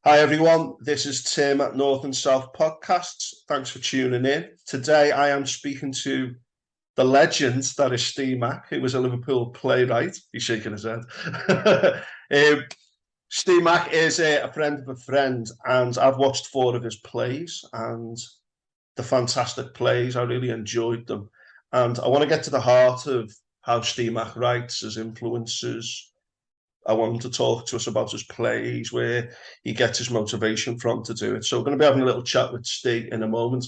Hi everyone, this is Tim at North and South Podcasts. Thanks for tuning in. Today I am speaking to the legend that is Ste Mc, who was a Liverpool playwright. He's shaking his head. Ste Mc is a friend of a friend, and I've watched 4 of his plays, and the fantastic plays. I really enjoyed them. And I want to get to the heart of how Ste Mc writes, his influences. I want him to talk to us about his plays, where he gets his motivation from to do it. So we're going to be having a little chat with Steve in a moment.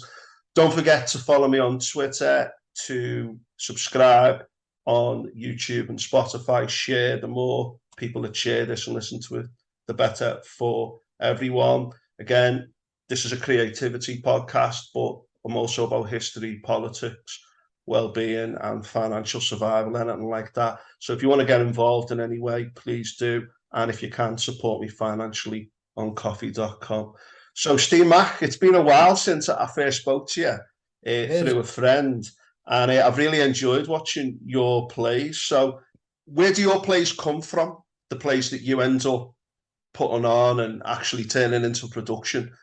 Don't forget to follow me on Twitter, to subscribe on YouTube and Spotify. Share. The more people that share this and listen to it, the better for everyone. Again, this is a creativity podcast, but I'm also about history, politics, well-being and financial survival, anything like that. So if you want to get involved in any way, please do. And if you can, support me financially on coffee.com. So Ste Mc, it's been a while since I first spoke to you through a friend, and I've really enjoyed watching your plays. So where do your plays come from? The plays that you end up putting on and actually turning into production.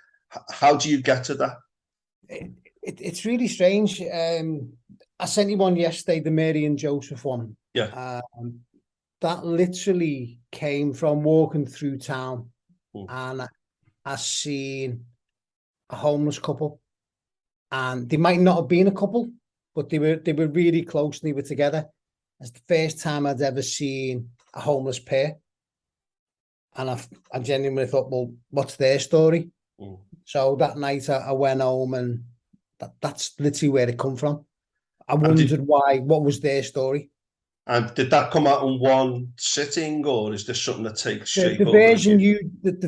How do you get to that? It's really strange. I sent you one yesterday, the Mary and Joseph one. Yeah. That literally came from walking through town, and I seen a homeless couple, and they might not have been a couple, but they were really close and they were together. It's the first time I'd ever seen a homeless pair, and I genuinely thought, well, what's their story? So that night I went home, and that's literally where it come from. I wondered what was their story. And did that come out in one sitting, or is this something that takes shape? The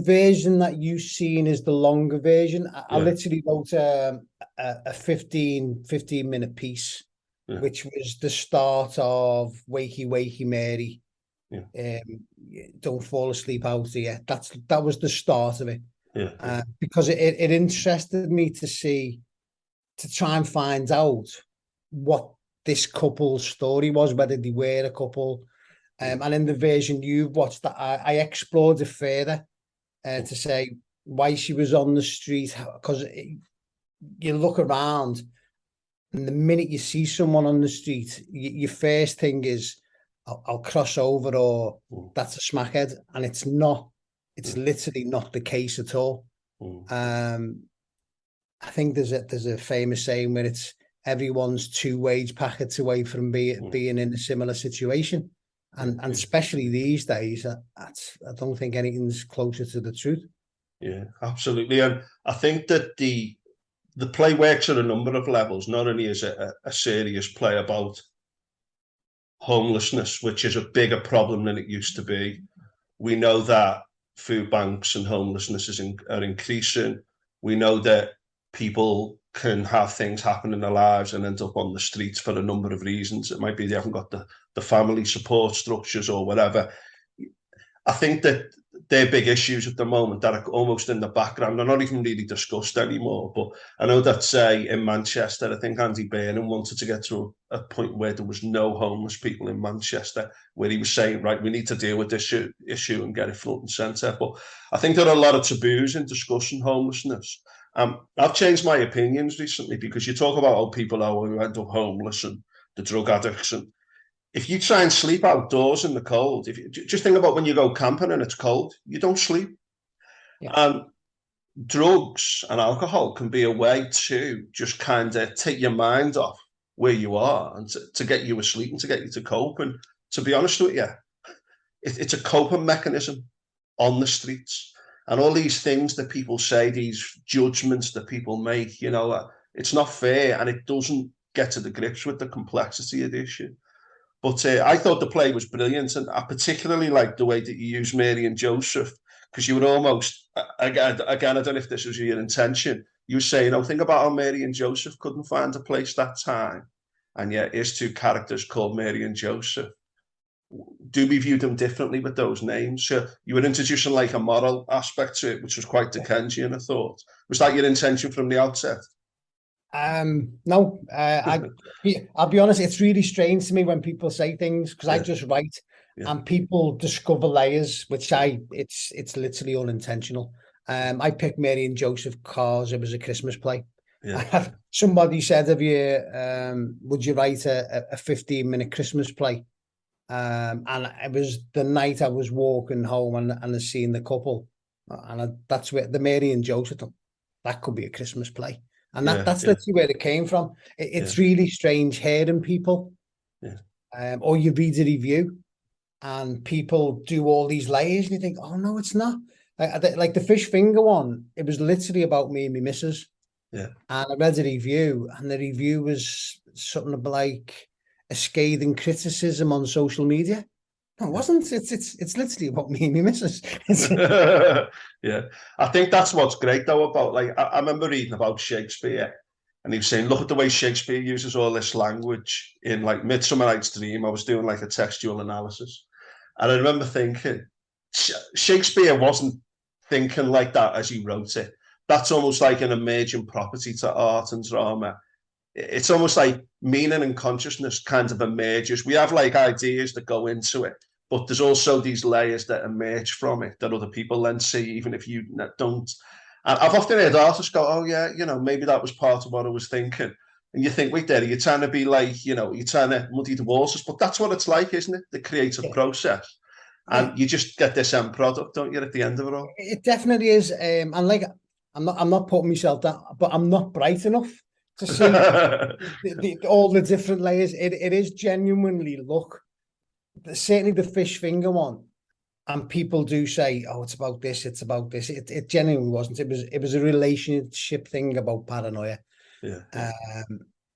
version that you've seen is the longer version. I literally wrote a 15 minute piece, which was the start of Wakey Wakey Mary. Don't fall asleep out here. That was the start of it. Because it interested me to try and find out what this couple's story was, whether they were a couple. And in the version you've watched, that I explored it further to say why she was on the street. Because you look around, and the minute you see someone on the street, your first thing is, I'll cross over, or that's a smackhead. And it's not. It's literally not the case at all. I think there's a famous saying where it's everyone's 2 wage packets away from being in a similar situation, and especially these days, I don't think anything's closer to the truth. Yeah, absolutely. And I think that the play works at a number of levels. Not only is it a serious play about homelessness, which is a bigger problem than it used to be. We know that food banks and homelessness are increasing. We know that people can have things happen in their lives and end up on the streets for a number of reasons. It might be they haven't got the family support structures or whatever. I think that they're big issues at the moment that are almost in the background. They're not even really discussed anymore. But I know that, say, in Manchester, I think Andy Burnham wanted to get to a point where there was no homeless people in Manchester, where he was saying, right, we need to deal with this issue and get it front and centre. But I think there are a lot of taboos in discussing homelessness. I've changed my opinions recently, because you talk about old people who end up homeless and the drug addicts, and if you try and sleep outdoors in the cold, if you just think about when you go camping and it's cold, you don't sleep. Drugs and alcohol can be a way to just kind of take your mind off where you are and to get you asleep and to get you to cope. And to be honest with you, it's a coping mechanism on the streets. And all these things that people say, these judgments that people make, it's not fair, and it doesn't get to the grips with the complexity of the issue. But I thought the play was brilliant, and I particularly liked the way that you used Mary and Joseph, because you were almost, again, I don't know if this was your intention, you were saying, think about how Mary and Joseph couldn't find a place that time, and yet here's 2 characters called Mary and Joseph. Do we view them differently with those names? So you were introducing like a moral aspect to it, which was quite Dickensian, I thought. Was that your intention from the outset? No, I'll be honest, it's really strange to me when people say things, because I just write and people discover layers, which it's literally unintentional. I picked Mary and Joseph because it was a Christmas play. Yeah. Somebody said, "Have you? Would you write a 15-minute Christmas play?" And it was the night I was walking home and I seen the couple, and that's where the Mary and Joseph. That could be a Christmas play, and that's literally where it came from. It's really strange hearing people, or you read a review, and people do all these layers, and you think, "Oh no, it's not." Like the fish finger one, it was literally about me and my missus. Yeah. And I read a review, and the review was something about like a scathing criticism on social media. No, it wasn't. It's literally about me and my missus. Yeah. I think that's what's great though about, like, I remember reading about Shakespeare, and he was saying, look at the way Shakespeare uses all this language in like Midsummer Night's Dream. I was doing like a textual analysis, and I remember thinking, Shakespeare wasn't thinking like that as he wrote it. That's almost like an emergent property to art and drama. It's almost like meaning and consciousness kind of emerges. We have like ideas that go into it, but there's also these layers that emerge from it that other people then see, even if you don't. And I've often heard artists go, "Oh yeah, maybe that was part of what I was thinking." And you think, wait, there, you're trying to be like, you're trying to muddy the waters, but that's what it's like, isn't it? The creative process, and you just get this end product, don't you, at the end of it all? It definitely is. And like, I'm not putting myself down, but I'm not bright enough to see all the different layers. It is genuinely, look, certainly the fish finger one. And people do say, "Oh, it's about this. It's about this." It genuinely wasn't. It was a relationship thing about paranoia. Yeah.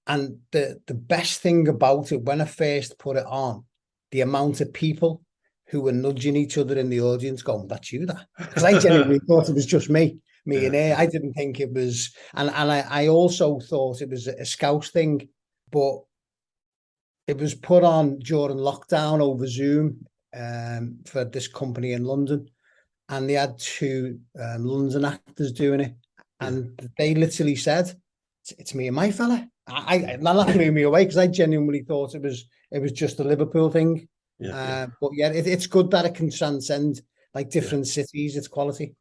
And the best thing about it, when I first put it on, the amount of people who were nudging each other in the audience, going, "That's you, that," because I genuinely thought it was just me and her. I didn't think it was, and I also thought it was a Scouse thing, but it was put on during lockdown over Zoom, for this company in London, and they had two London actors doing it, and they literally said, "It's me and my fella." That blew me away, because I genuinely thought it was just a Liverpool thing. But yeah, it's good that it can transcend like different cities. It's quality.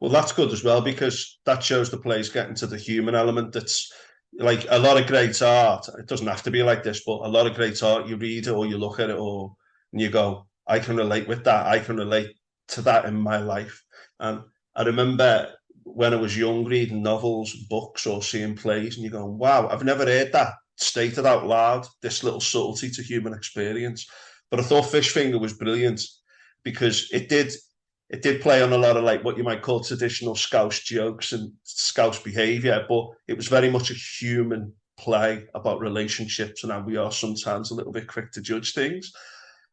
Well, that's good as well, because that shows the play's getting to the human element. That's like a lot of great art. It doesn't have to be like this, but a lot of great art, you read it or you look at it, and you go, I can relate with that. I can relate to that in my life. And I remember when I was young, reading novels, books, or seeing plays, and you're going, wow, I've never heard that stated out loud, this little subtlety to human experience. But I thought Fishfinger was brilliant, because it did play on a lot of like what you might call traditional Scouse jokes and Scouse behaviour, but it was very much a human play about relationships and how we are sometimes a little bit quick to judge things.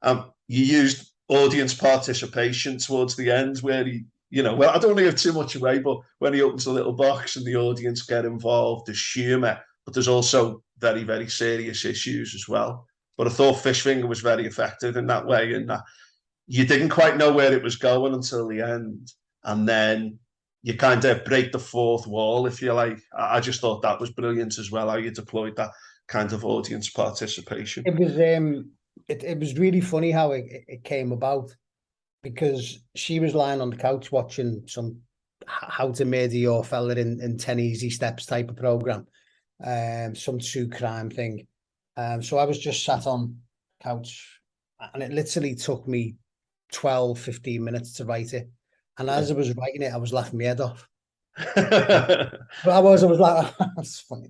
You used audience participation towards the end, where well, I don't want to give too much away, but when he opens a little box and the audience get involved, there's humour, but there's also very, very serious issues as well. But I thought Fishfinger was very effective in that way, in that you didn't quite know where it was going until the end, and then you kind of break the fourth wall, if you like. I just thought that was brilliant as well, how you deployed that kind of audience participation. It was really funny how it came about, because she was lying on the couch watching some How to Murder Your Fella in 10 Easy Steps type of program, some true crime thing. So I was just sat on the couch, and it literally took me 12, 15 minutes to write it. And as I was writing it, I was laughing my head off. But I was like, "Oh, that's funny."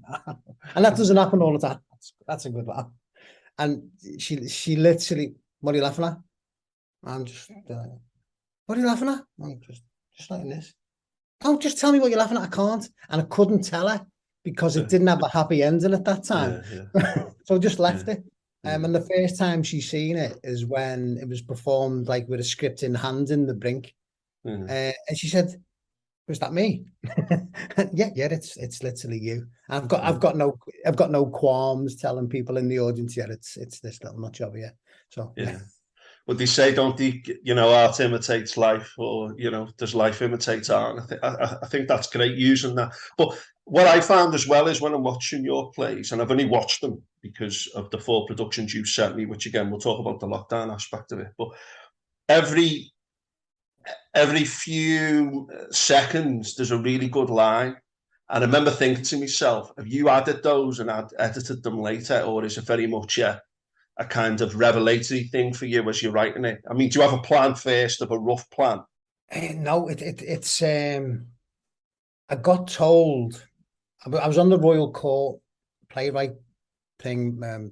And that doesn't happen all the time. That's a good laugh. And she literally, "What are you laughing at?" I'm just, "What are you laughing at?" I'm just like this. "Don't just tell me what you're laughing at." I can't. And I couldn't tell her, because it didn't have a happy ending at that time. So I just left it. And the first time she's seen it is when it was performed like with a script in hand in the Brink. And she said, "Was that me?" Yeah, it's literally you. I've got no qualms telling people in the audience, yeah, it's this little notch over here. So yeah. What they say, don't they? Art imitates life, or does life imitate art? I think that's great, using that. But what I found as well is, when I'm watching your plays, and I've only watched them because of the 4 productions you sent me, which again we'll talk about the lockdown aspect of it. But every every few seconds there's a really good line. And I remember thinking to myself, have you added those and edited them later, or is it very much a kind of revelatory thing for you as you're writing it? I mean, do you have a plan first, of a rough plan? No, it's I got told I was on the Royal Court playwright thing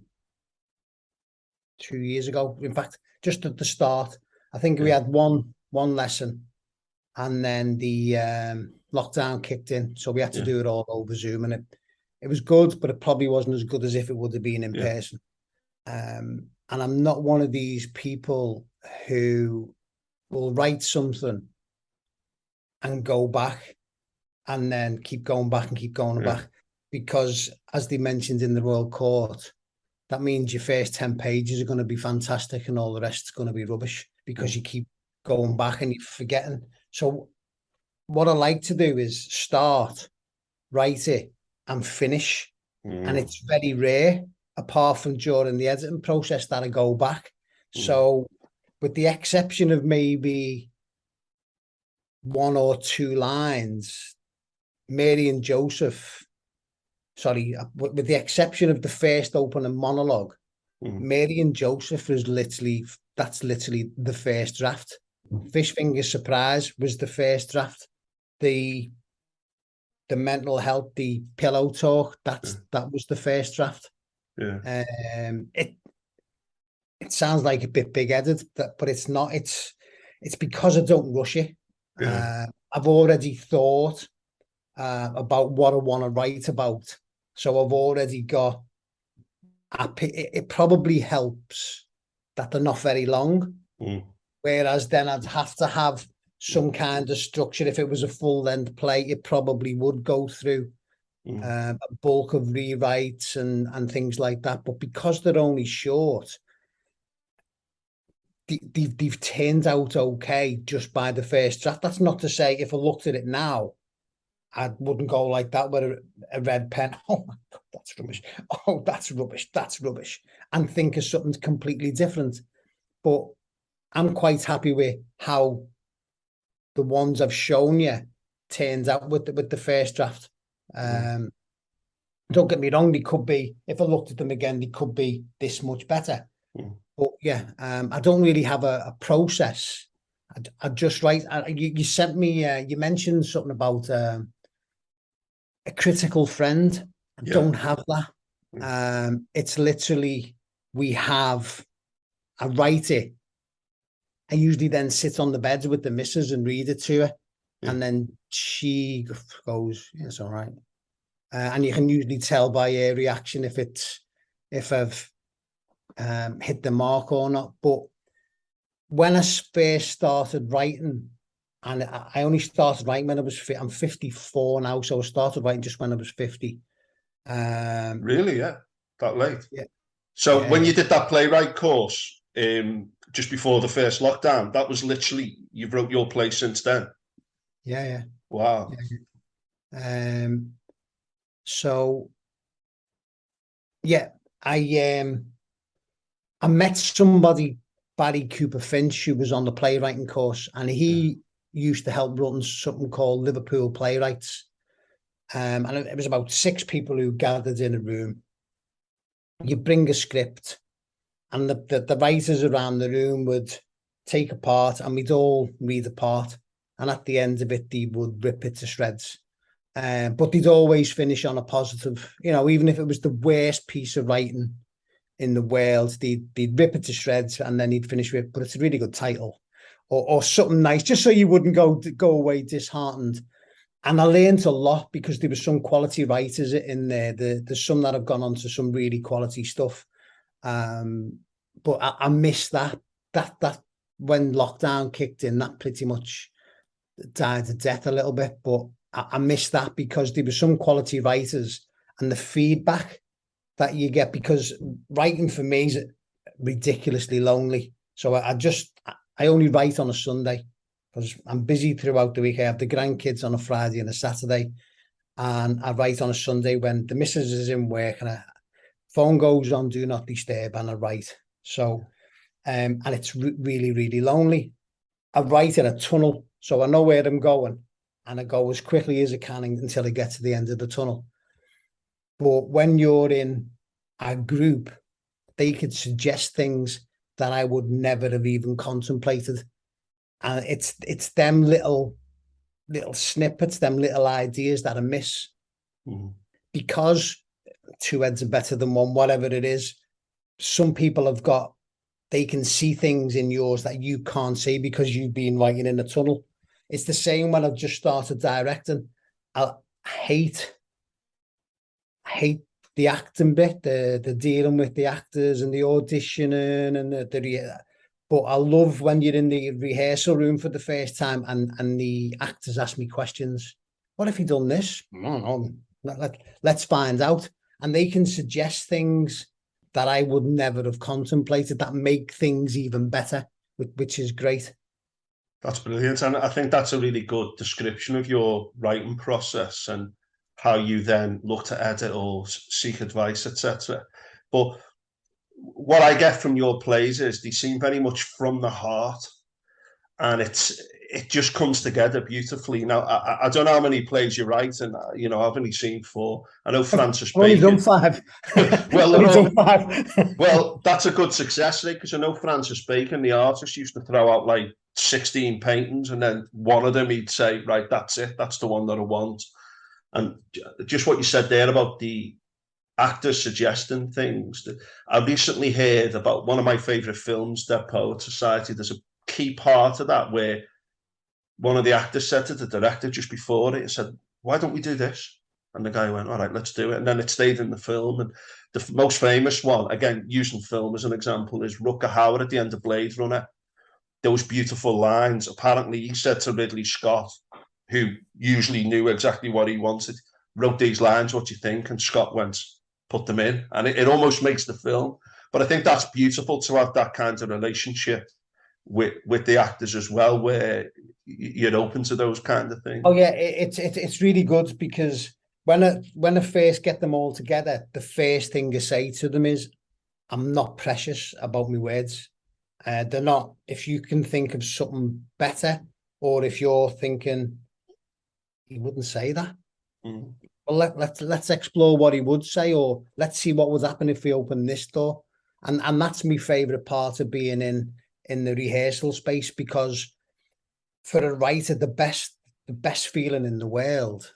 2 years ago. In fact, just at the start, I think we Yeah, had one lesson, and then the lockdown kicked in, so we had to yeah, do it all over Zoom, and it was good, but it probably wasn't as good as if it would have been in yeah, person. And I'm not one of these people who will write something and go back and then keep going back and keep going yeah, back, because as they mentioned in the Royal Court, that means your first 10 pages are going to be fantastic and all the rest is going to be rubbish because mm, you keep going back and you're forgetting. So what I like to do is start, write it, and finish. And mm, it's very rare, apart from during the editing process, that I go back. mm, So with the exception of maybe one or two lines, Mary and Joseph, sorry, with the exception of the first opening monologue, mm, Mary and Joseph is that's literally the first draft. Fish Fingers Surprise was the first draft. The mental health, the pillow talk, yeah, that was the first draft. yeah, It sounds like a bit big-headed, but it's not. It's because I don't rush it. yeah, I've already thought about what I want to write about, so I've already got. It probably helps that they're not very long. mm, Whereas then I'd have to have some kind of structure. If it was a full length play, it probably would go through mm, a bulk of rewrites and things like that. But because they're only short, they've turned out okay just by the first draft. That's not to say if I looked at it now, I wouldn't go like that with a red pen. Oh my God, that's rubbish. Oh, that's rubbish. That's rubbish. And think of something completely different. But I'm quite happy with how the ones I've shown you turns out with the first draft. mm, Um, don't get me wrong, they could be, if I looked at them again, they could be this much better. mm. But yeah, I don't really have a process. I just write. You sent me. You mentioned something about a critical friend. I Yeah, don't have that. mm, It's literally we have. I write it. I usually then sit on the bed with the missus and read it to her, yeah, and then she goes, "Yeah, it's all right." And you can usually tell by her reaction if I've hit the mark or not. But when I first started writing, and I only started writing when I was I'm 54 now, so I started writing just when I was 50. Um, really, yeah, that late. yeah, So yeah, when yeah, you did that playwright course, just before the first lockdown, that was literally you've wrote your play since then. yeah, Wow. yeah. So yeah, I met somebody, Barry Cooper Finch, who was on the playwriting course, and Yeah, he used to help run something called Liverpool Playwrights. And it was about six people who gathered in a room. You bring a script, and the writers around the room would take a part, and we'd all read a part. And at the end of it, they would rip it to shreds. But they'd always finish on a positive, even if it was the worst piece of writing in the world, they'd rip it to shreds and then he'd finish with, but it's a really good title or something nice, just so you wouldn't go away disheartened. And I learned a lot because there were some quality writers in there. There's some that have gone on to some really quality stuff. Um, but I miss that when lockdown kicked in, that pretty much died to death a little bit. But I miss that because there were some quality writers and the feedback that you get, because writing for me is ridiculously lonely. So I only write on a Sunday because I'm busy throughout the week. I have the grandkids on a Friday and a Saturday, and I write on a Sunday when the missus is in work and a phone goes on do not disturb, and I write. So and it's really, really lonely. I write in a tunnel, so I know where I'm going, and I go as quickly as I can until I get to the end of the tunnel. But when you're in a group, they could suggest things that I would never have even contemplated, and it's them little snippets, them little ideas that I miss because two heads are better than one, whatever it is. Some people have got, they can see things in yours that you can't see because you've been writing in a tunnel. It's the same when I've just started directing. I hate the acting bit, the dealing with the actors and the auditioning and but I love when you're in the rehearsal room for the first time and the actors ask me questions. What if you done this? I don't know. Let's find out. And they can suggest things that I would never have contemplated that make things even better, which is great. That's brilliant. And I think that's a really good description of your writing process and how you then look to edit or seek advice, etc. But what I get from your plays is they seem very much from the heart, and it just comes together beautifully. Now, I don't know how many plays you write, and I've only seen 4. I know Francis I've only done Bacon. 5. Well, only done 5. Well, that's a good success rate because I know Francis Bacon, the artist, used to throw out like 16 paintings, and then one of them he'd say, right, that's it, that's the one that I want. And just what you said there about the actors suggesting things. I recently heard about one of my favorite films, Dead Poets Society. There's a key part of that where one of the actors said to the director just before it, said, why don't we do this? And the guy went, all right, let's do it. And then it stayed in the film. And the most famous one, again, using film as an example, is Rutger Hauer at the end of Blade Runner. Those beautiful lines. Apparently, he said to Ridley Scott, who usually knew exactly what he wanted, wrote these lines, what do you think? And Scott went, put them in. And it almost makes the film. But I think that's beautiful to have that kind of relationship with the actors as well, where you're open to those kind of things. Oh yeah, it's really good because when I first get them all together, the first thing I say to them is, I'm not precious about my words. They're not. If you can think of something better, or if you're thinking he wouldn't say that, well, let's explore what he would say, or let's see what would happen if we open this door. And that's my favorite part of being in the rehearsal space, because for a writer, the best feeling in the world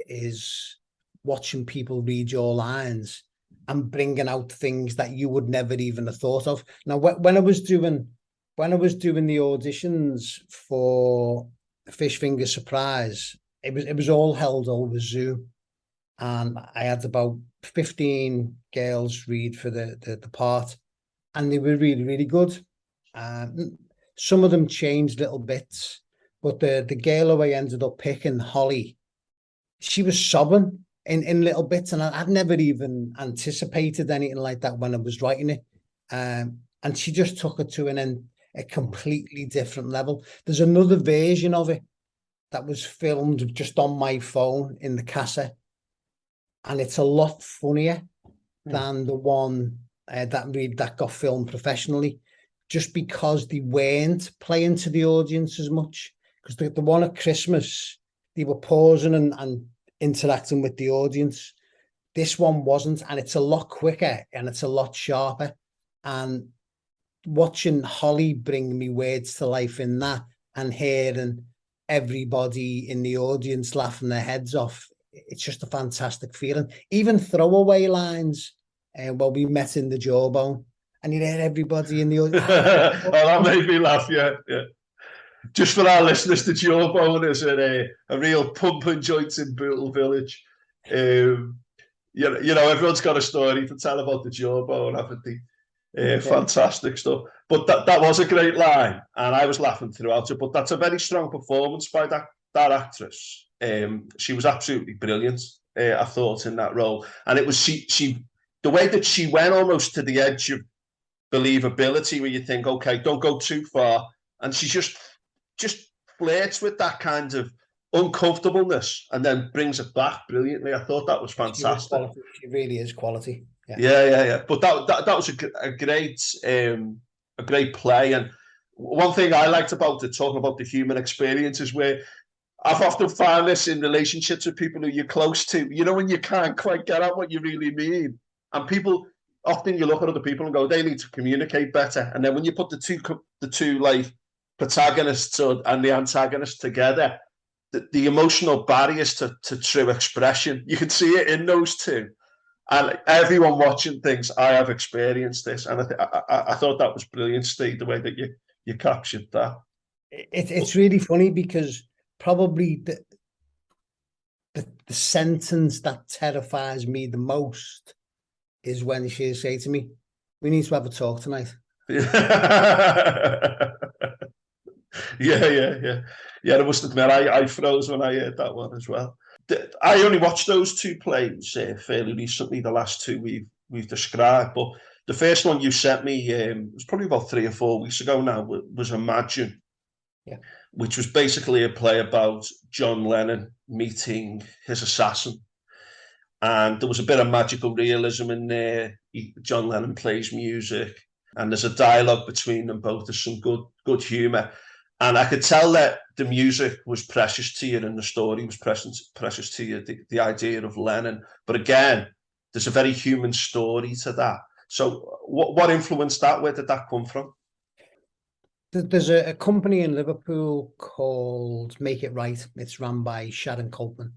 is watching people read your lines and bringing out things that you would never even have thought of. Now, when I was doing the auditions for Fish Finger Surprise, it was all held over Zoom, and I had about 15 girls read for the part, and they were really, really good. Some of them changed little bits, but the girl who I ended up picking, Holly, she was sobbing in little bits, and I'd never even anticipated anything like that when I was writing it. And she just took it to a completely different level. There's another version of it that was filmed just on my phone in the cassette, and it's a lot funnier than the one that got filmed professionally, just because they weren't playing to the audience as much. Because the one at Christmas, they were pausing and interacting with the audience. This one wasn't, and it's a lot quicker and it's a lot sharper. And watching Holly bring me words to life in that, and hearing everybody in the audience laughing their heads off, it's just a fantastic feeling. Even throwaway lines, well, we met in the Jawbone, and you hear everybody in the audience. Oh, that made me laugh. Yeah. Just for our listeners, the Jawbone is a real pumping joint in Bootle Village. Everyone's got a story to tell about the Jawbone, haven't they? Fantastic stuff. But that was a great line, and I was laughing throughout it. But that's a very strong performance by that actress. She was absolutely brilliant, I thought, in that role. And it was she the way that she went almost to the edge of believability, where you think, okay, don't go too far, and she just flirts with that kind of uncomfortableness and then brings it back brilliantly. I thought that was fantastic. She really is quality. Yeah. But that was a great play. And one thing I liked about it, talking about the human experience, is where I've often found this in relationships with people who you're close to, when you can't quite get out what you really mean. And people, often you look at other people and go, they need to communicate better. And then when you put the two like protagonists and the antagonist together, the emotional barriers to true expression, you can see it in those two. And everyone watching thinks, I have experienced this. And I thought that was brilliant, Steve, the way that you captured that. It's really funny because probably the sentence that terrifies me the most is when she say to me, we need to have a talk tonight. Yeah. I must admit, I froze when I heard that one as well. I only watched those two plays fairly recently, the last two we've described, but the first one you sent me was probably about 3 or 4 weeks ago now, was Imagine, which was basically a play about John Lennon meeting his assassin. And there was a bit of magical realism in there. John Lennon plays music, and there's a dialogue between them both. There's some good humour. And I could tell that the music was precious to you and the story was precious to you, the idea of Lennon. But again, there's a very human story to that. So what influenced that? Where did that come from? There's a company in Liverpool called Make It Right. It's run by Sharon Copeland.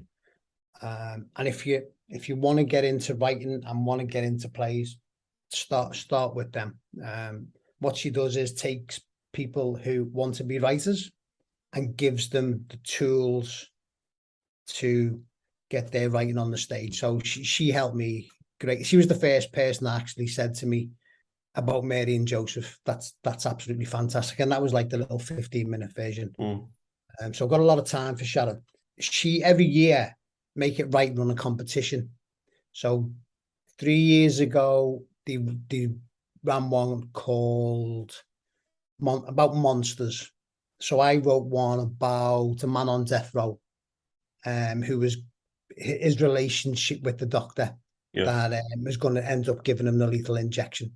And if you want to get into writing and want to get into plays, start with them. What she does is takes people who want to be writers and gives them the tools to get their writing on the stage. So she helped me great. She was the first person that actually said to me about Mary and Joseph. That's absolutely fantastic. And that was like the little 15-minute version. So I've got a lot of time for Sharon. She every year Make It Right run a competition. So 3 years ago, they ran one called about monsters. So I wrote one about a man on death row, who was his relationship with the doctor that was going to end up giving him the lethal injection.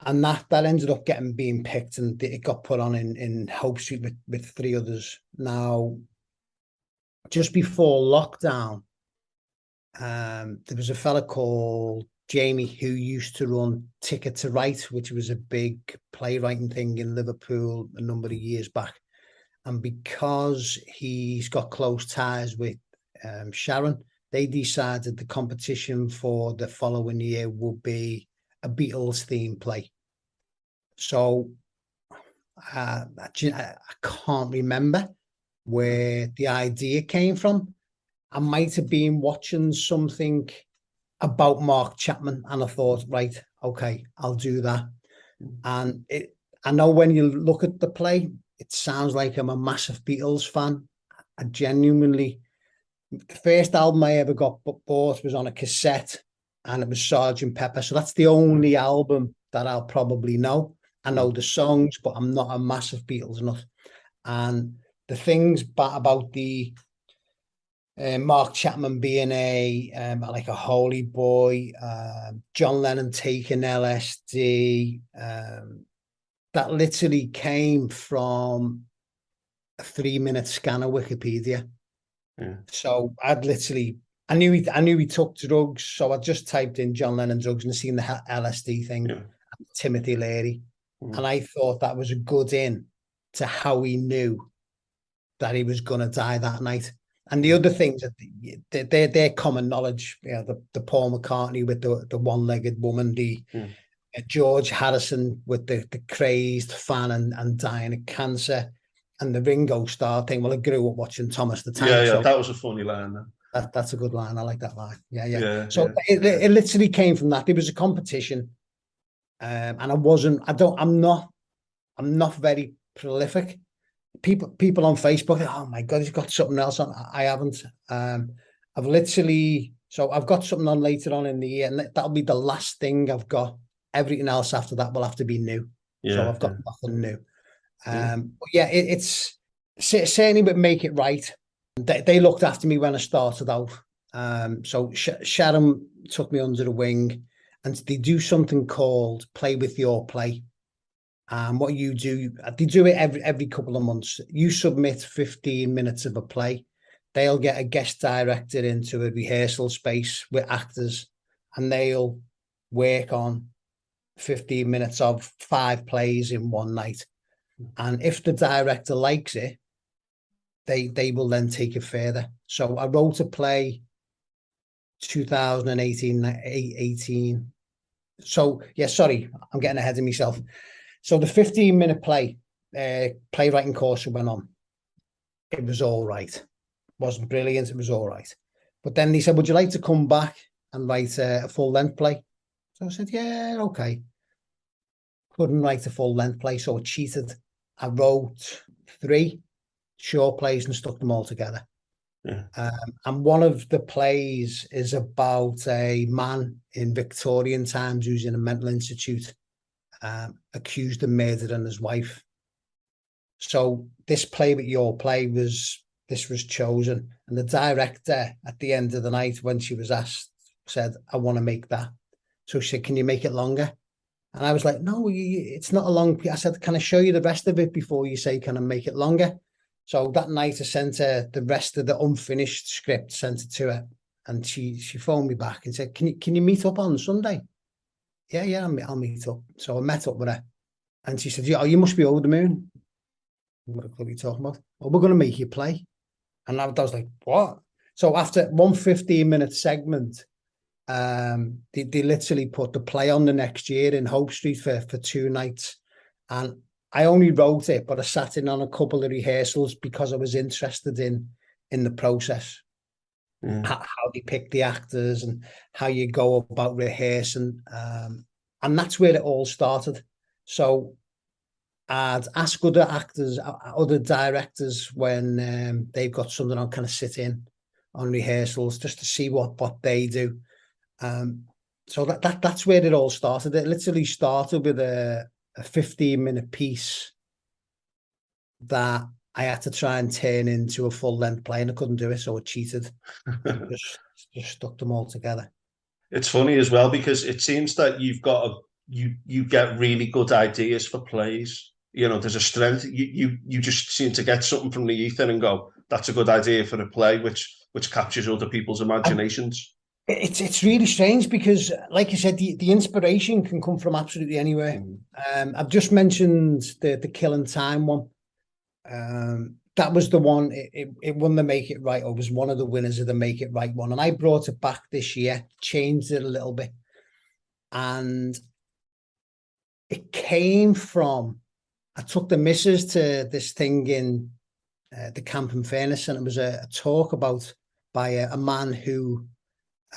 And that ended up being picked, and it got put on in Hope Street with 3 others. Now, just before lockdown, there was a fella called Jamie who used to run Ticket to Write, which was a big playwriting thing in Liverpool a number of years back. And because he's got close ties with Sharon, they decided the competition for the following year would be a Beatles themed play. So I can't remember where the idea came from. I might have been watching something about Mark Chapman and I thought, right, okay, I'll do that. And I know when you look at the play, it sounds like I'm a massive Beatles fan. I genuinely, the first album I ever got bought was on a cassette, and it was Sgt. Pepper. So that's the only album that I'll probably know. I know the songs, but I'm not a massive Beatles nut. And the things about the Mark Chapman being like a holy boy, John Lennon taking LSD, that literally came from a 3-minute scan of Wikipedia. So I knew he took drugs, so I just typed in John Lennon drugs and seen the LSD thing, Timothy Leary, and I thought that was a good in to how he knew that he was going to die that night. And the other things that they're common knowledge, the Paul McCartney with the one-legged woman, the George Harrison with the crazed fan and dying of cancer, and the Ringo Starr thing. Well, I grew up watching Thomas the Tank. So that was a funny line. That's a good line. I like that line. So it literally came from that. There was a competition, and I'm not very prolific. People on Facebook, oh my God, he's got something else on. I haven't. I've got something on later on in the year, and that'll be the last thing I've got. Everything else after that will have to be new. So I've got nothing new. But it's certainly with Make It Right. They looked after me when I started out. So Sharon took me under the wing, and they do something called Play With Your Play. And what you do, they do it every couple of months. You submit 15 minutes of a play. They'll get a guest director into a rehearsal space with actors, and they'll work on 15 minutes of 5 plays in one night. And if the director likes it, they will then take it further. So I wrote a play 2018. So yeah, sorry, I'm getting ahead of myself. So the 15-minute play, playwriting course I went on, it was all right. Wasn't brilliant, it was all right. But then he said, would you like to come back and write a full-length play? So I said, yeah, okay. Couldn't write a full-length play, so I cheated. I wrote 3 short plays and stuck them all together. Yeah. And one of the plays is about a man in Victorian times who's in a mental institute, accused of murdering his wife. So this play with your play was chosen, and the director at the end of the night, when she was asked, said, I want to make that. So she said, can you make it longer? And I was like, no, it's not a long. I said, can I show you the rest of it before you say, can I make it longer? So that night I sent her the rest of the unfinished script, sent it to her, and she phoned me back and said, can you meet up on Sunday? Yeah, I'll meet up. So I met up with her, and she said, yeah, you must be over the moon. What are you talking about? Oh, we're going to make you play. And I was like, what? So after one 15-minute segment, they literally put the play on the next year in Hope Street for 2 nights. And I only wrote it, but I sat in on a couple of rehearsals because I was interested in the process, how they pick the actors and how you go about rehearsing. And that's where it all started. So I'd ask other actors, other directors, when they've got something on, kind of sit in on rehearsals just to see what they do. So that's where it all started. It literally started with a 15-minute piece that I had to try and turn into a full-length play, and I couldn't do it, so I cheated. just stuck them all together. It's funny as well because it seems that you get really good ideas for plays. You know, there's a strength. You just seem to get something from the ether and go, that's a good idea for a play, which captures other people's imaginations. It's really strange because, like you said, the inspiration can come from absolutely anywhere. I've just mentioned the Killing Time one. That was the one. It won the Make It Right, or was one of the winners of the Make It Right one, and I brought it back this year, changed it a little bit, and it came from, I took the missus to this thing in the Camp in Fairness, and it was a talk about by a man who,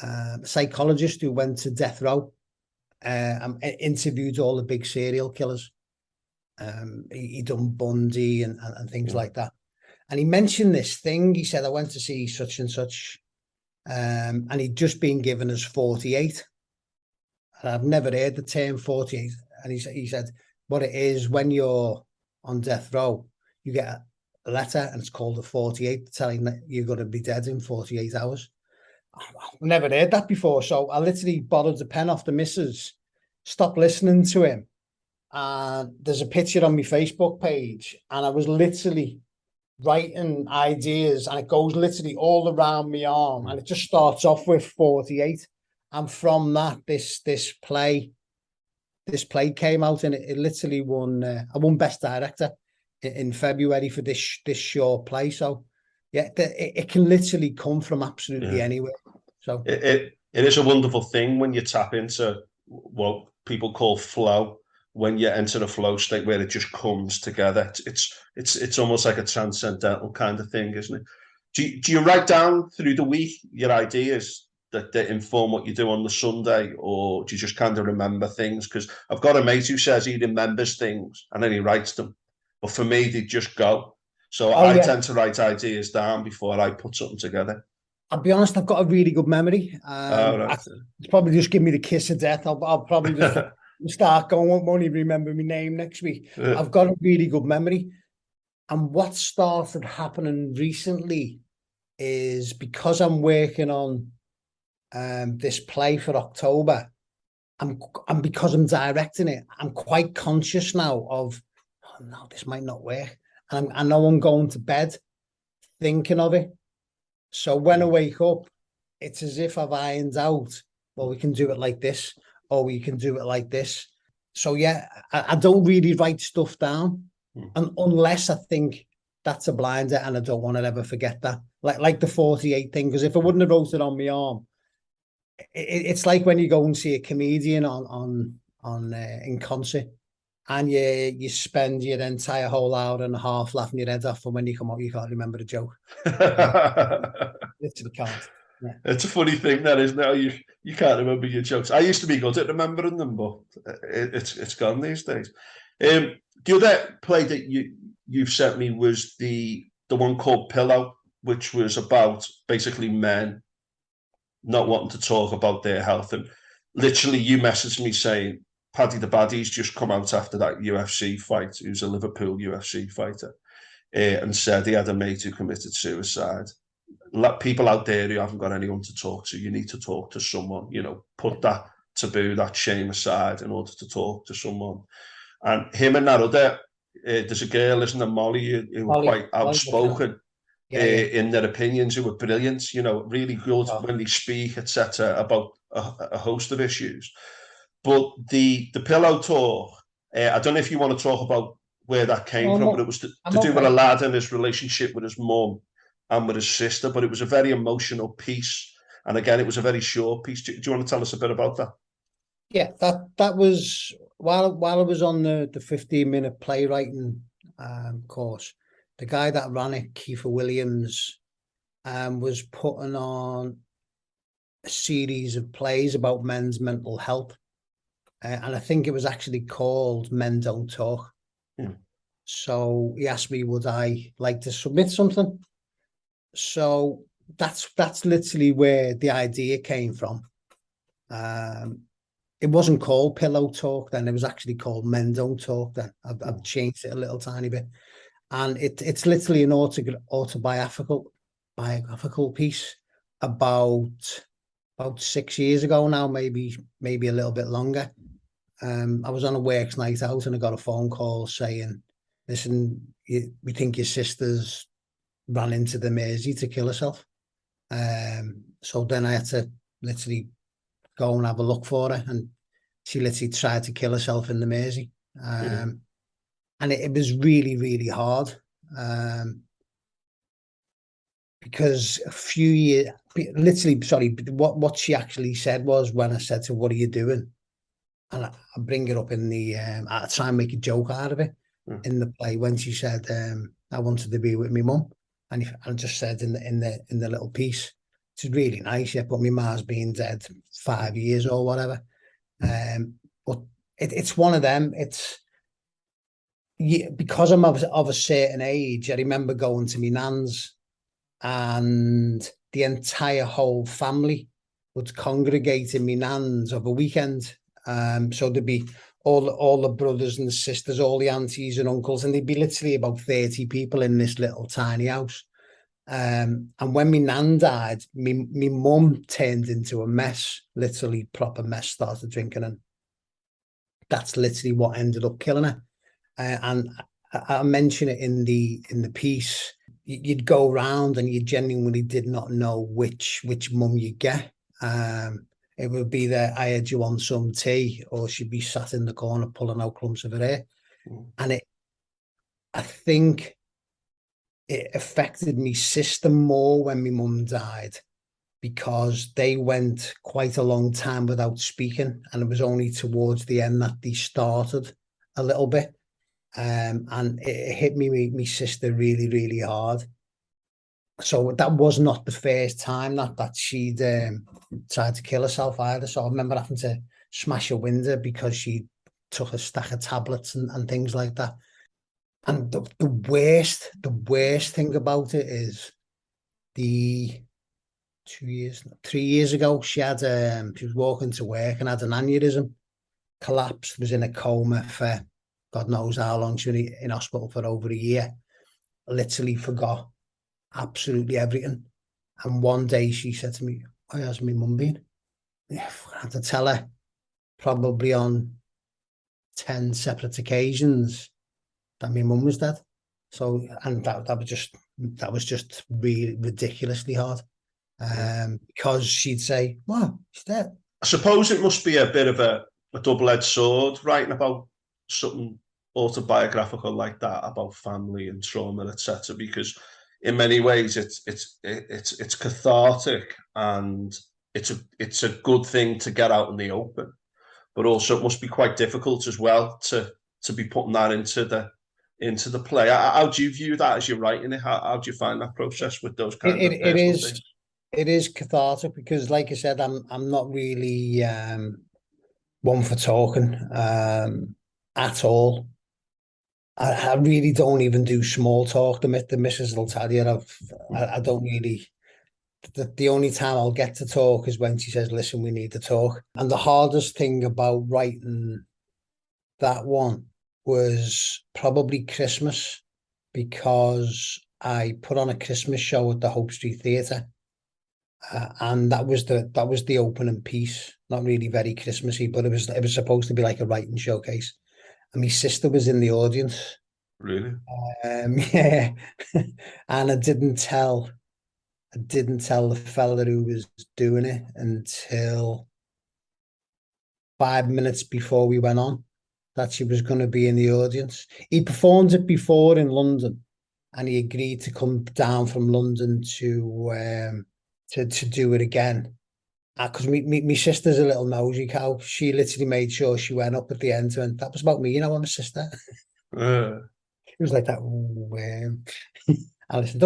a psychologist who went to death row, and interviewed all the big serial killers. He done Bundy and things like that. And he mentioned this thing. He said, I went to see such and such, and he'd just been given as 48. And I've never heard the term 48. And he said, what it is, when you're on death row, you get a letter, and it's called a 48, telling that you're going to be dead in 48 hours. I've never heard that before. So I literally borrowed the pen off the missus, stopped listening to him. And there's a picture on my Facebook page, and I was literally writing ideas, and it goes literally all around my arm, and it just starts off with 48. And from that, this play came out, and it literally won. I won Best Director in February for this short play. So yeah, it can literally come from absolutely anywhere. So it is a wonderful thing when you tap into what people call flow. When you enter a flow state where it just comes together, it's almost like a transcendental kind of thing, isn't it? Do you write down through the week your ideas that inform what you do on the Sunday, or do you just kind of remember things? Because I've got a mate who says he remembers things and then he writes them, but for me they just go. So I tend to write ideas down before I put something together. I'll be honest, I've got a really good memory. Right. It's probably just give me the kiss of death. I'll probably just start going, won't even remember my name next week. I've got a really good memory. And what started happening recently is, because I'm working on this play for October, and because I'm directing it, I'm quite conscious now of, oh no, this might not work. And I know I'm going to bed thinking of it. So when I wake up, it's as if I've ironed out, well, we can do it like this, or we can do it like this. So yeah, I don't really write stuff down, and unless I think that's a blinder and I don't want to ever forget that. Like the 48 thing, because if I wouldn't have wrote it on my arm, it's like when you go and see a comedian on in concert, and you spend your entire whole hour and a half laughing your head off, and when you come out, you can't remember the joke. Literally can't. Yeah. It's a funny thing, that isn't it? You can't remember your jokes. I used to be good at remembering them, but it's gone these days. The other play that you've sent me was the one called Pillow, which was about basically men not wanting to talk about their health. And literally, you messaged me saying Paddy the Baddy's just come out after that UFC fight, who's a Liverpool UFC fighter, and said he had a mate who committed suicide. People out there who haven't got anyone to talk to, you need to talk to someone, put that taboo, that shame aside in order to talk to someone. And him and that other, there's a girl, isn't there, Molly, who were quite outspoken in their opinions, who were brilliant, really good when they speak, etc., about a host of issues. But the Pillow talk, I don't know if you want to talk about where that came from, but it was to do with a lad and his relationship with his mum and with his sister, but it was a very emotional piece. And again, it was a very short piece. Do you want to tell us a bit about that? Yeah, that was while I was on the 15-minute playwriting course, the guy that ran it, Kiefer Williams, was putting on a series of plays about men's mental health. And I think it was actually called Men Don't Talk. So he asked me, would I like to submit something? So that's literally where the idea came from. It wasn't called Pillow Talk then; it was actually called Men Don't Talk. Then I've changed it a little tiny bit, and it's literally an autobiographical piece about 6 years ago now, maybe a little bit longer. I was on a works night out and I got a phone call saying, "Listen, we think your sister's ran into the Mersey to kill herself." So then I had to literally go and have a look for her, and she literally tried to kill herself in the Mersey. And it was really, really hard. Because a few years, literally, sorry, what she actually said was, when I said to her, "What are you doing?" And I bring it up in the, I try and make a joke out of it in the play, when she said, "I wanted to be with my mum," and I just said in the little piece, it's really nice, yeah, but my ma's been dead 5 years or whatever. But it's one of them. It's because I'm of a certain age. I remember going to my nan's, and the entire whole family would congregate in my nan's of a weekend. So there'd be all the brothers and the sisters, all the aunties and uncles, and there'd be literally about 30 people in this little tiny house. And when my nan died, my mum turned into a mess, literally proper mess, started drinking, and that's literally what ended up killing her. And I mention it in the piece. You'd go around and you genuinely did not know which mum you get. It would be that I had you on some tea, or she'd be sat in the corner pulling out clumps of her hair. And I think it affected me sister more when my mum died, because they went quite a long time without speaking, and it was only towards the end that they started a little bit. And it hit me sister really, really hard. So that was not the first time that she'd tried to kill herself either. So I remember having to smash a window because she took a stack of tablets and things like that. And the worst thing about it is, 3 years ago, she was walking to work and had an aneurysm, collapsed, was in a coma for God knows how long. She was in hospital for over a year. Literally forgot absolutely everything. And one day she said to me, "Oh, how's my mum been?" Yeah, I had to tell her probably on 10 separate occasions that my mum was dead. So, and that was just really ridiculously hard. Because she'd say, "Well, she's dead." I suppose it must be a bit of a double-edged sword writing about something autobiographical like that about family and trauma, etc. Because in many ways it's cathartic and it's a good thing to get out in the open, but also it must be quite difficult as well to be putting that into the play. How do you view that as you're writing it? How do you find that process with those kind of It personal things? is cathartic because, like I said, I'm not really one for talking at all. I really don't even do small talk. The missus will tell you I don't really. The only time I'll get to talk is when she says, "Listen, we need to talk." And the hardest thing about writing that one was probably Christmas, because I put on a Christmas show at the Hope Street Theatre. And that was the opening piece. Not really very Christmassy, but it was supposed to be like a writing showcase. And my sister was in the audience. Really? Yeah, and I didn't tell the fella who was doing it until 5 minutes before we went on that she was going to be in the audience. He performed it before in London, and he agreed to come down from London to do it again. Because me sister's a little nosy cow. She literally made sure she went up at the end and that was about me, I'm a sister. It was like that. Alison,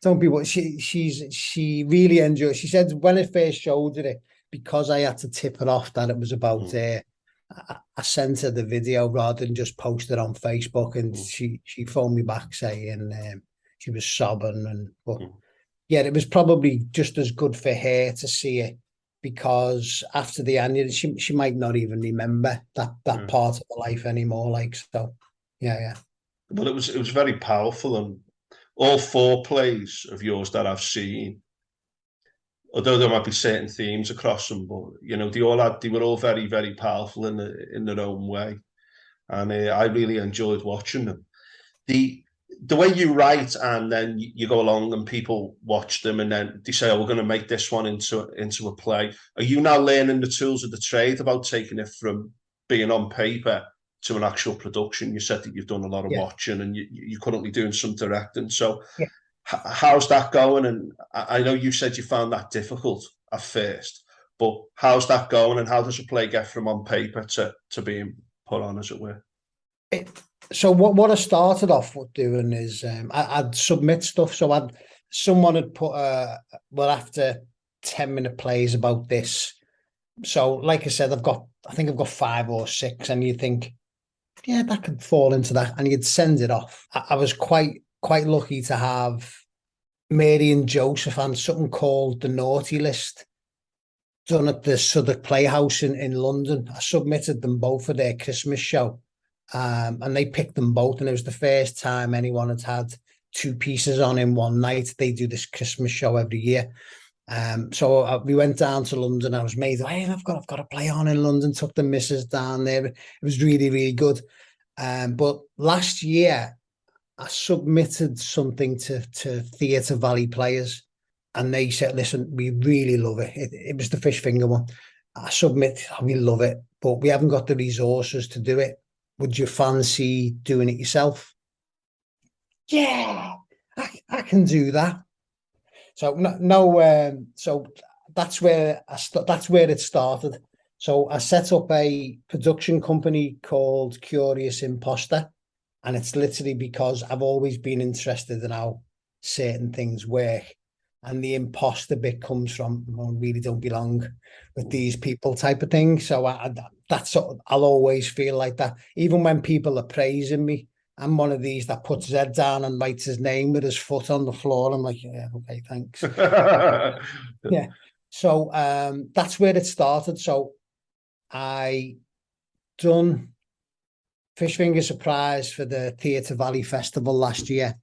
don't be what she really enjoyed. She said when I first showed her it, because I had to tip her off that it was about I sent her the video rather than just post it on Facebook, and she phoned me back saying she was sobbing, but yeah, it was probably just as good for her to see it, because after the annual, she might not even remember that part of her life anymore. Like, so, yeah. Well, it was very powerful, and all four plays of yours that I've seen, although there might be certain themes across them, but they were all very, very powerful in their own way, and I really enjoyed watching them. The way you write, and then you go along and people watch them, and then they say, "Oh, we're going to make this one into a play." Are you now learning the tools of the trade about taking it from being on paper to an actual production? You said that you've done a lot of Yeah. watching, and you're currently doing some directing. So, Yeah. how's that going? And I know you said you found that difficult at first, but how's that going? And how does a play get from on paper to being put on, as it were? So what I started off with doing is I'd submit stuff. So someone had put after 10-minute plays about this. So like I said, I think I've got 5 or 6, and you think, yeah, that could fall into that, and you'd send it off. I was quite lucky to have Mary and Joseph and something called the Naughty List done at the Southwark Playhouse in London. I submitted them both for their Christmas show, and they picked them both, and it was the first time anyone had 2 pieces on in one night. They do this Christmas show every year. So we went down to London. I was made, hey, I've got a play on in London. Took the missus down there. It was really, really good. But last year I submitted something to Theatre Valley Players, and they said, "Listen, we really love it." It was the fish finger one. We love it, but we haven't got the resources to do it. Would you fancy doing it yourself? Yeah, I can do that. So so that's where that's where it started. So I set up a production company called Curious Imposter, and it's literally because I've always been interested in how certain things work, and the imposter bit comes from, I really don't belong with these people type of thing. So I'll always feel like that, even when people are praising me. I'm one of these that puts his head down and writes his name with his foot on the floor. I'm like, yeah, okay, thanks. Yeah. So that's where it started. So I done Fish Finger Surprise for the Theatre Valley Festival last year.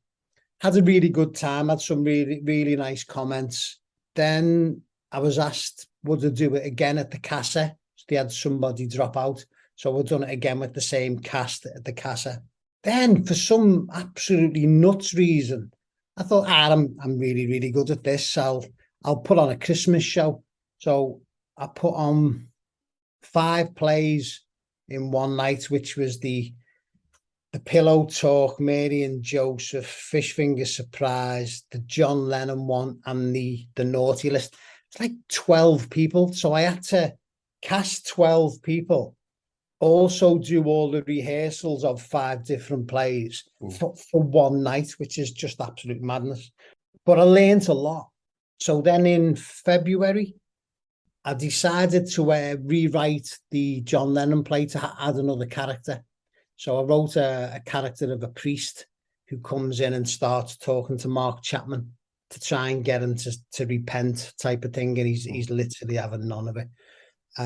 Had a really good time, had some really, really nice comments. Then I was asked, would I do it again at the Casa? they had somebody drop out. So we've done it again with the same cast at the Casa. Then for some absolutely nuts reason, I thought, I'm really, really good at this. I'll put on a Christmas show. So I put on 5 plays in one night, which was the Pillow Talk, Mary and Joseph, Fish Finger Surprise, the John Lennon one, and the Naughty List. It's like 12 people. So I had to cast 12 people, also do all the rehearsals of 5 different plays for one night, which is just absolute madness. But I learned a lot. So then in February, I decided to rewrite the John Lennon play to add another character. So I wrote a character of a priest who comes in and starts talking to Mark Chapman to try and get him to repent, type of thing. And he's literally having none of it.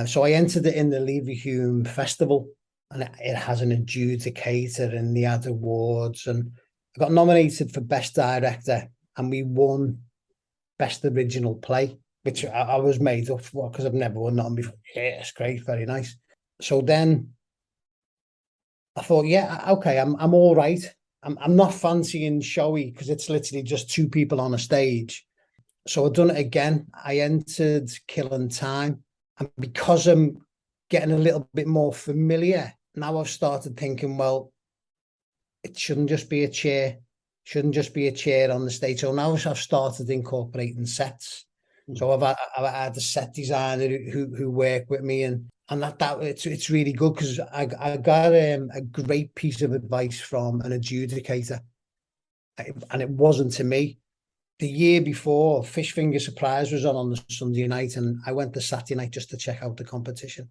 So I entered it in the Liverpool Festival, and it has an adjudicator, and they had awards, and I got nominated for Best Director, and we won Best Original Play, which I was made up for because I've never won that before. Yeah, it's great, very nice. So then I thought, yeah, okay, I'm all right. I'm not fancying showy because it's literally just 2 people on a stage. So I've done it again. I entered Killing Time, and because I'm getting a little bit more familiar now, I've started thinking, well, it shouldn't just be a chair, shouldn't just be a chair on the stage. So now I've started incorporating sets. So I've had a set designer who work with me, and that it's really good because I got a great piece of advice from an adjudicator, and it wasn't to me. The year before, Fish Finger Surprise was on the Sunday night, and I went the Saturday night just to check out the competition.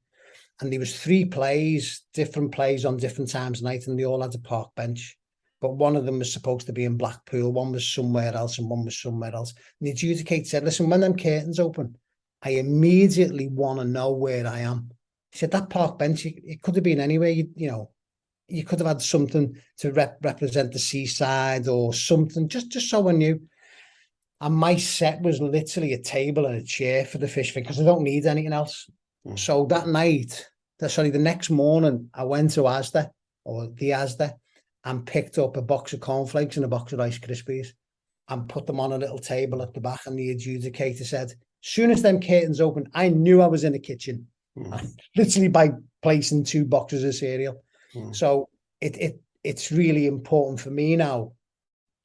And there was 3 plays, different plays on different times of night, and they all had a park bench. But one of them was supposed to be in Blackpool, one was somewhere else, and one was somewhere else. And the adjudicator said, listen, when them curtains open, I immediately want to know where I am. He said, that park bench, it could have been anywhere, you could have had something to represent the seaside or something, just so I knew. And my set was literally a table and a chair for the fish because I don't need anything else. So that night, the next morning, I went to Asda or the Asda and picked up a box of cornflakes and a box of Rice Krispies and put them on a little table at the back. And the adjudicator said, as soon as them curtains opened, I knew I was in the kitchen, literally by placing 2 boxes of cereal. So it's really important for me now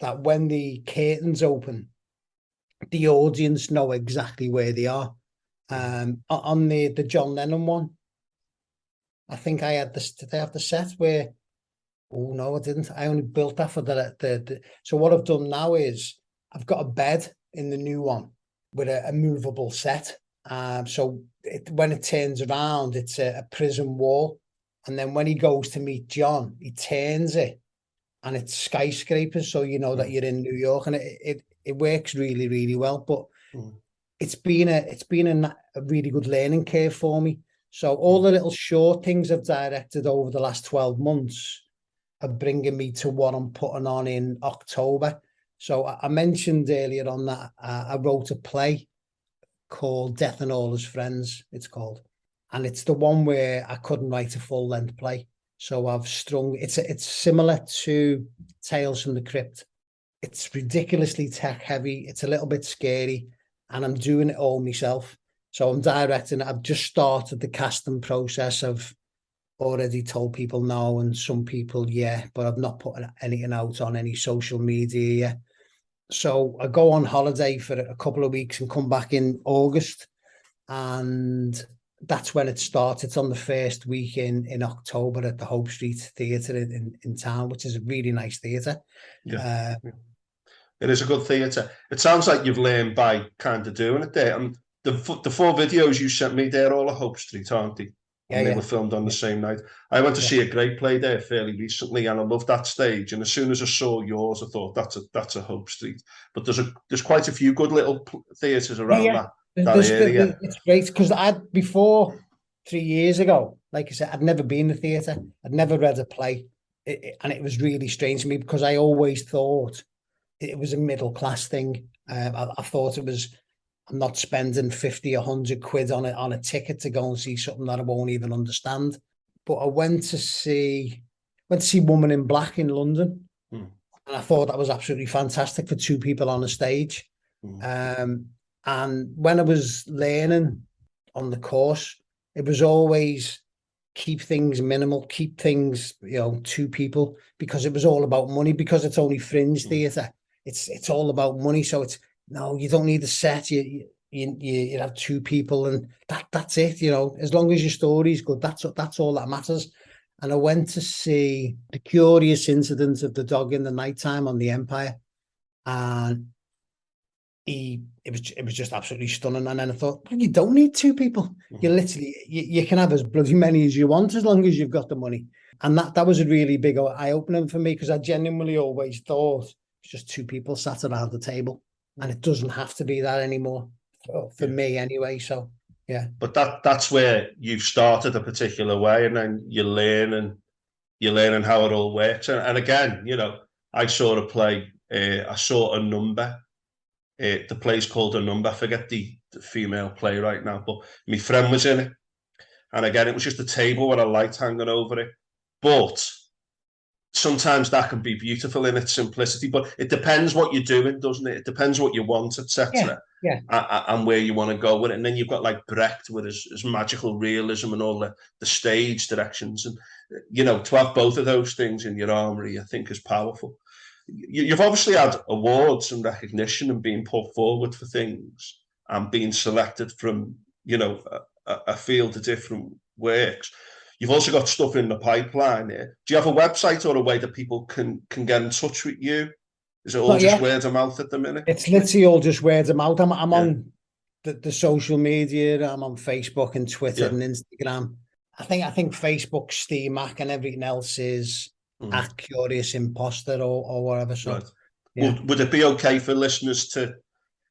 that when the curtains open, the audience know exactly where they are. On the John Lennon one, I think I had this. Did I have the set where? Oh no, I didn't. I only built that for the. So what I've done now is I've got a bed in the new one with a movable set. So when it turns around, it's a prison wall, and then when he goes to meet John, he turns it, and it's skyscrapers, so you know that you're in New York, and it works really, really well. But it's been a really good learning curve for me. So all the little short things I've directed over the last 12 months are bringing me to what I'm putting on in October. So I mentioned earlier on that I wrote a play called Death and All His Friends, it's called. And it's the one where I couldn't write a full-length play. So I've strung, it's similar to Tales from the Crypt. It's ridiculously tech heavy. It's a little bit scary, and I'm doing it all myself. So I'm directing it. I've just started the casting process. I've already told people no, and some people, yeah, but I've not put anything out on any social media yet. So I go on holiday for a couple of weeks and come back in August, and that's when it starts. It's on the first week in October at the Hope Street Theatre in town, which is a really nice theatre. Yeah. It is a good theatre. It sounds like you've learned by kind of doing it there. And the 4 videos you sent me, they're all at Hope Street, aren't they? And they were filmed on the same night. I went to see a great play there fairly recently, and I loved that stage. And as soon as I saw yours, I thought that's a Hope Street. But there's quite a few good little theatres around that area. It's great because before 3 years ago, like I said, I'd never been to theatre. I'd never read a play, and it was really strange to me because I always thought it was a middle class thing. I thought it was I'm not spending 50, 100 quid on a ticket to go and see something that I won't even understand. But I went to see Woman in Black in London, and I thought that was absolutely fantastic for two people on a stage. And when I was learning on the course, it was always keep things minimal, keep things, two people, because it was all about money, because it's only fringe theatre. It's all about money. So no, you don't need a set. You have two people, and that's it. As long as your story's good, that's all that matters. And I went to see The Curious Incident of the Dog in the Nighttime on the Empire, and it was just absolutely stunning. And then I thought, well, you don't need two people. You literally you can have as bloody many as you want as long as you've got the money. And that was a really big eye opening for me, because I genuinely always thought it's just two people sat around the table, and it doesn't have to be that anymore for me anyway. So yeah. But that's where you've started a particular way, and then you're learning how it all works. And again, I saw a play. I saw A Number. The play's called A Number. I forget the female playwright now, but my friend was in it. And again, it was just a table with a light hanging over it. But sometimes that can be beautiful in its simplicity, but it depends what you're doing, doesn't it? It depends what you want, etc. Yeah. And where you want to go with it. And then you've got like Brecht with his magical realism and all the stage directions. And, to have both of those things in your armory, I think is powerful. You've obviously had awards and recognition and being put forward for things and being selected from, a field of different works. You've also got stuff in the pipeline here. Do you have a website or a way that people can get in touch with you? Is it all just word of mouth at the minute? It's literally all just word of mouth. I'm on the social media. I'm on Facebook and Twitter and Instagram. I think Facebook, Ste Mc, and everything else is at Curious Imposter or whatever. So, right. Would it be okay for listeners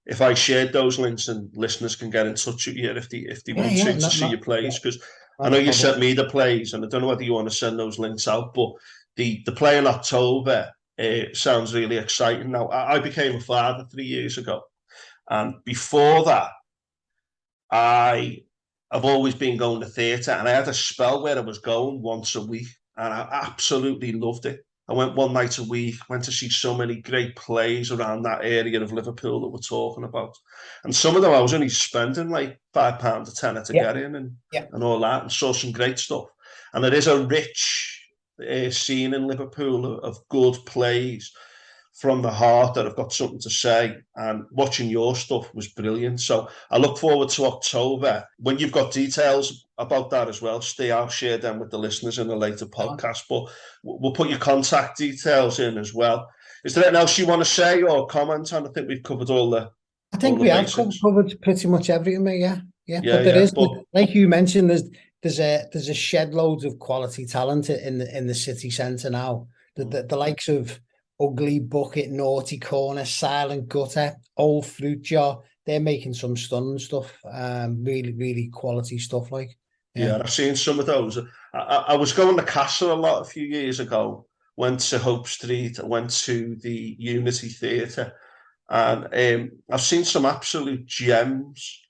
if I shared those links, and listeners can get in touch with you if they want to see your plays? Because I know you sent me the plays, and I don't know whether you want to send those links out, but the play in October sounds really exciting. Now, I became a father 3 years ago, and before that, I've always been going to theatre, and I had a spell where I was going once a week, and I absolutely loved it. I went one night a week, went to see so many great plays around that area of Liverpool that we're talking about. And some of them I was only spending like £5 a tenner to get in and all that, and saw some great stuff. And there is a rich scene in Liverpool of good plays from the heart that have got something to say, and watching your stuff was brilliant. So I look forward to October. When you've got details about that as well, I'll share them with the listeners in a later podcast, but we'll put your contact details in as well. Is there anything else you want to say or comment on? I think we've covered all the I think we have covered pretty much everything, mate. Yeah. But there is, like you mentioned, there's a shed loads of quality talent in the city centre now. The likes of Ugly Bucket, Naughty Corner, Silent Gutter, Old Fruit Jar. They're making some stunning stuff. Really, really quality stuff. Yeah, I've seen some of those. I was going to Castle a lot a few years ago. Went to Hope Street. I went to the Unity Theatre, and I've seen some absolute gems.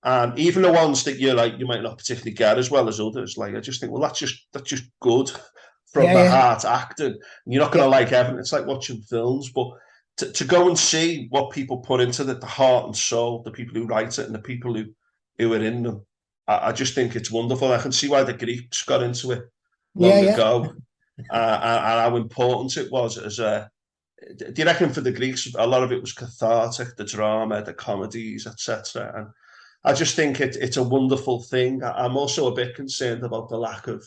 And even the ones that you might not particularly get as well as others. I just think, well, that's just good from the heart acting. And you're not going to like everything. It's like watching films, but to go and see what people put into the heart and soul, the people who write it and the people who are in them, I just think it's wonderful. I can see why the Greeks got into it long ago, and how important it was as a. Do you reckon for the Greeks, a lot of it was cathartic, the drama, the comedies, etc. And I just think it's a wonderful thing. I'm also a bit concerned about the lack of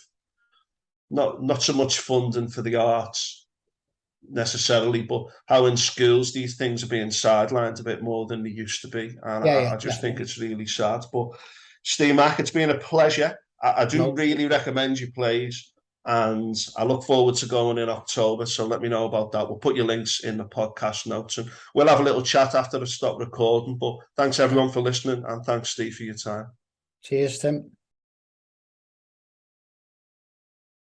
not so much funding for the arts necessarily, but how in schools these things are being sidelined a bit more than they used to be. And I just think it's really sad. But Ste Mc, it's been a pleasure. I do really recommend your plays, and I look forward to going in October. So let me know about that. We'll put your links in the podcast notes, and we'll have a little chat after I stop recording. But thanks everyone for listening, and thanks, Steve, for your time. Cheers, Tim.